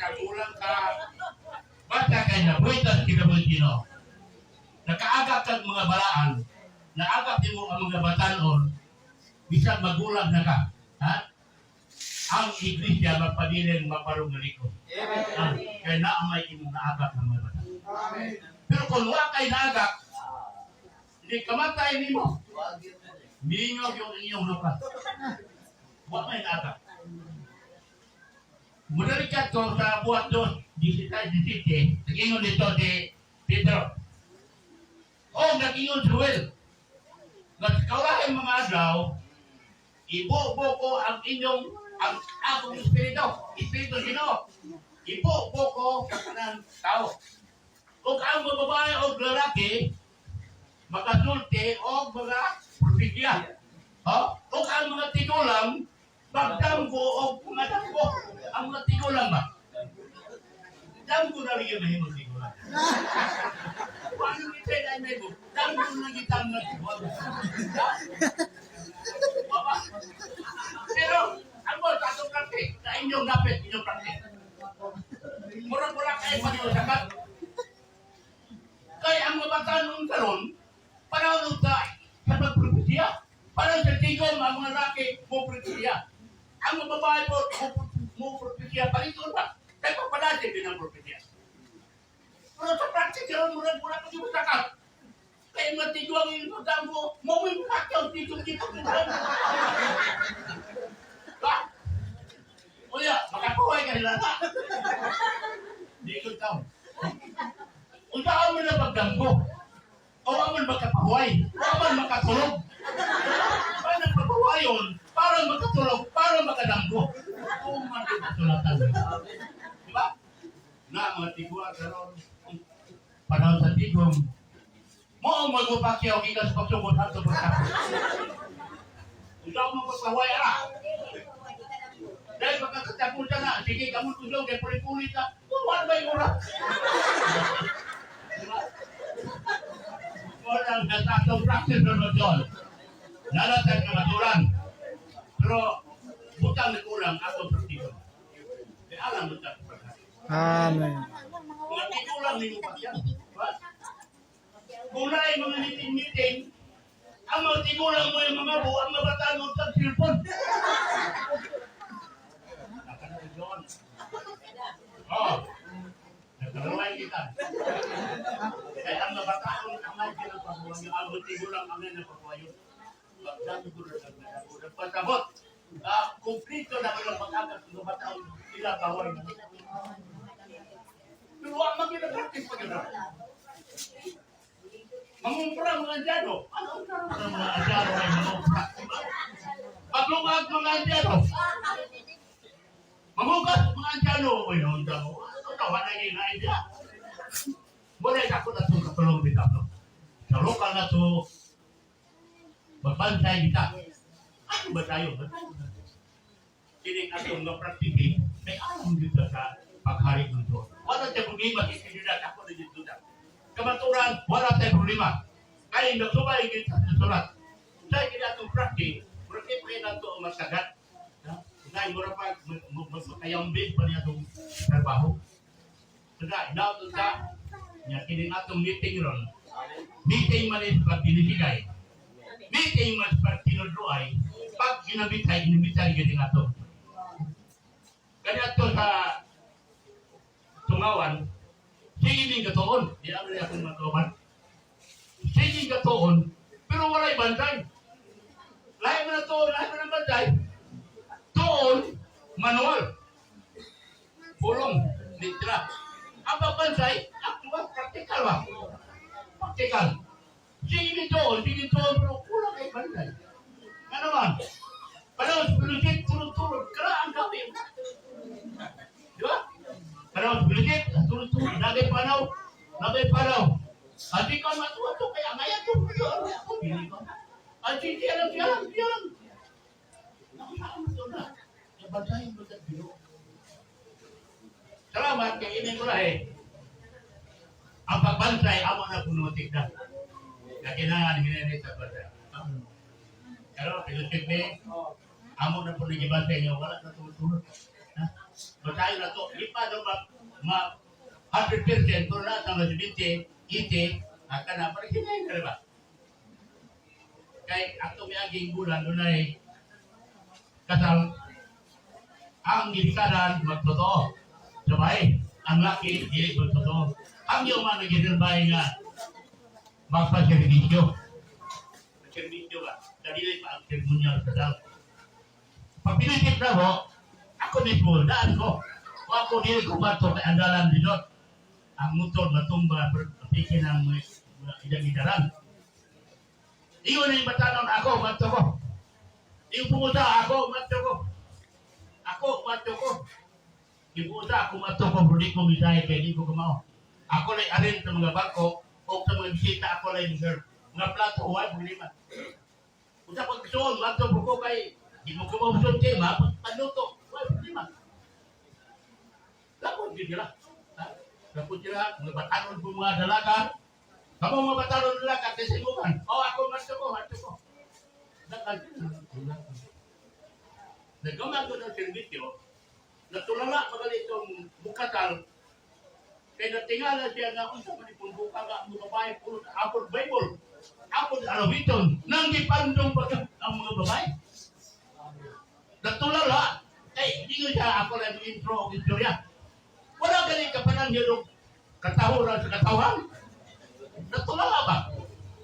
kagulang ka, bata kay nabuitan kinabuitino. Nakaagap kag mga balaan, naagap mo ang mga batanon, bisan magulang na ka. Ha? Ang iglesia magpabilin maparong naliko. Kaya naamay imong naagap ng mga batanon. Pero kung wala kay naagap, hindi kamatay nimo. Minyog yung inyong lupa. Wala may naagap. Mudalikat ko sa buhat doon, 16-17, nag-ingon dito si Pedro. Nag-ingon si Joel. Nagkaulahin mga adlaw, ibo-bo ko ang inyong, ang akong Espiritu Ginoo. Ibo-bo ko sa kanang tao. Kung ang mga babae o lalaki, makasulti o mga propesya. Kung ang mga tigulang, magdamgo o mga damgo. Ang mga tigulang ba? Damgo na rin yung mahimong tigulang. Kung ano yung ito ay may mo, damgo na kitang mga tigulang. Pero, ang mo, sa itong praktik, sa inyong dapit, inyong praktik. Murang-murang kayo pa niyo sakat. Kaya ang mabatan ng karon, panahon sa pagpropesya, panahon sa tigong ang mga laki mo propesya. Ang mga babae po mo propesya, palito ba? Kaya papadati din ang propesya. Pero sa praktik, yun, murang-murang kayo sakat. Kaya matigwang yung magdambo, mawin mo kakyaw, tigong-tigong. Ba? Kuya, makakuhay ka nila na. Di ko tao. Kung saan mo na magdambo, o aman makapahuay, o aman makatulog. Kaya nagpapahuay yun, parang makatulog, parang makadambo. Kung man yung kasulatan mo. Diba? Na mga tigwa, karoon, panahon sa tigong, mo ang magpapakyaw, ikas pagsugod at sa pagkakot. Kung saan mo magpapahuay, dahil pagkakatapon siya na, sige, kamon kusog, kaya pulit-pulit na, kumaan ba yung oras? Orang datang praktis berbetul. Nalatan kematuran. Pero bukan kurang atau bertiga. Di alam bukan berkat. Amen. Ngerti kurang nih upahnya. Mulai meeting-meeting. Amal tigulang mo yung mga buwan mabatanong sa silpon. Nagkaroon kita. Kaya ang nabataan ang mga ginagawa yung abot tigulang ang napapawayon. Magdami ko na nagpasabot. Kumplito na ko lang pag-agas ng nabataan sila kaway. Pero ang mga ginagrakis pa gano'n. Mangumpra mga andyano. Anong karoon ng mga andyano ay mangumpra? Paglungag mga andyano. Mamugas mga andyano. O yun, andyano. Tawa na yun na idea. Mulai ako na itong katulong kita, no? Sa lokal na ito, magbantay kita. Ano ba tayo? Kining atong na-praktiki, may alam dito sa paghari ng Diyos. Wala tayo problema, isinunod ako na dito na. Kamaturan, wala tayo problema. Kaya nagsubay kita sa sulat. Dahil kita itong praktiki, praktiki kayo na ito masagat. Dahil mura pa, magkayambin pa niya itong trabaho. Sudah, daw ito sa kining atong meeting ron. Meeting man is pag binibigay. Meeting man pag tinudluay. Pag ginabitay ganing ato. Kaya ito sa tungawan, sige din katoon. Di ako rin akong matuman. Sige katoon, pero walay bantay. Lahat na to, lahat na ng bantay. Toon, manual. Pulong, litra. Ang pagbansay, actual, practical ba? Practical. Sige doon, pero kulang ay bantay. Ano man? Panahon, pilugit, turun-turun, kara ang gawin. Di ba? Panahon, pilugit, turun-turun, nagay panaw. At di ka matuwa-to, kaya ngayon ito, ako, bili ko. At hindi alam yan. Nakasama ito na. Yung bantay, yung bantay, bilo. Salamat kay ini ko ang pagbantay amo na punutik na. Kakinangan hinanay sa bantay. Pero pilotip ni amo na po nagibantay niyo wala na tulad. tayo na to. Di pa daw ma 100% pero lahat ng residente, ite, at ka na, parang hindi ka ba? Kaya ato may aging bulan, doon ay kasal, ang gilikaran magtotoo. Sabay, ang laki, hindi magtotoo. Ang yung mga nagsisilbay nga, magpa-servisyo. Servisyo ba? Dali pa ang seremonyal kasal. Pag pinisit na mo, ako mismo, daan ko. O ako dili ko bato kay andalan dinot. Ang motor matumba, pikin ang idang-idaran. Iyon yung batanon ako, mato ko. Yung pumunta ako, mato ko. Ako, mato ko. Yung pumunta ako, mato ko, hindi ko misahe kaya hindi ko kumao. Ako na arin sa mga bangko, o sa mga bisita, ako na yung mga plato, huwag mo lima. Kung sa pagsuon, mato ko kay, di mo kumausun kayo, panuto, huwag mo lima. Lapot din nila. Lapot nila, mga batanon po mga dalaga. Kamu mga batanon dalaga, kasi mo kan. O ako, mato ko. Nagkamag ko ng servisyo, natulala magalit itong bukatal, kaya natingala siya na unsa man ipon buka nga mga babae puro apod Bible, apod Arabiton, nang ipandong pag ang mga babae. Natulala, hindi ko siya ako lang intro o istorya. Wala galing ka pa nang yun katahuran sa katawan. Natulala ba?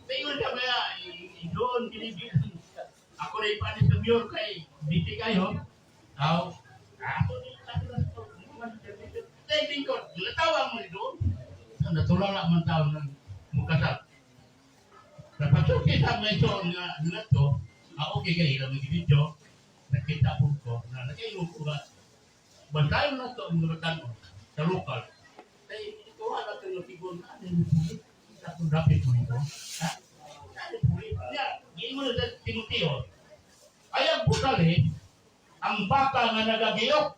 Tingin siya kaya, doon binibigyan. Ako na ipanis sa mayor kay biti kayo. Ako na ipanis sa mayor. Tingin ko, tawang mo doon. Natulala man tao ng mukasal. Napasok kita mga ito nga to, okay kayo lang mag-video, nakita po ko, na nakayon ko ba, bantayan na ito ang nabatan mo sa lokal. Kaya ito wala kang napigon, ano yung pulit? Ako rapid mo ito. Ha? Ano yung pulit? Hindi mo na sa Timoteo. Kaya butali, ang baka nga nagagiyok.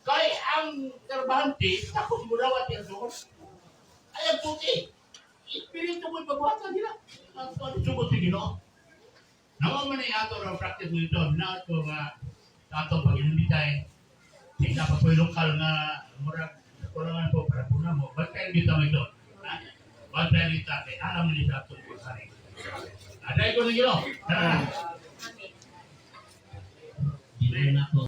Kaya ang karbahante, tapos mo rawat yung doon. Kaya puti. Espiritu mo'y pagwatan nila. Ang sumot si Gino. Naman man yung ato ng practice mo ito, na ito nga ato pag-inubitay, hindi pa po yung lokal nga murag kulangan po para po na mo. Ba't kayo dito mo ito? Ba't kayo dito? Alam mo nito ato po sa rin. Aday ko na Gino. Hindi na ako.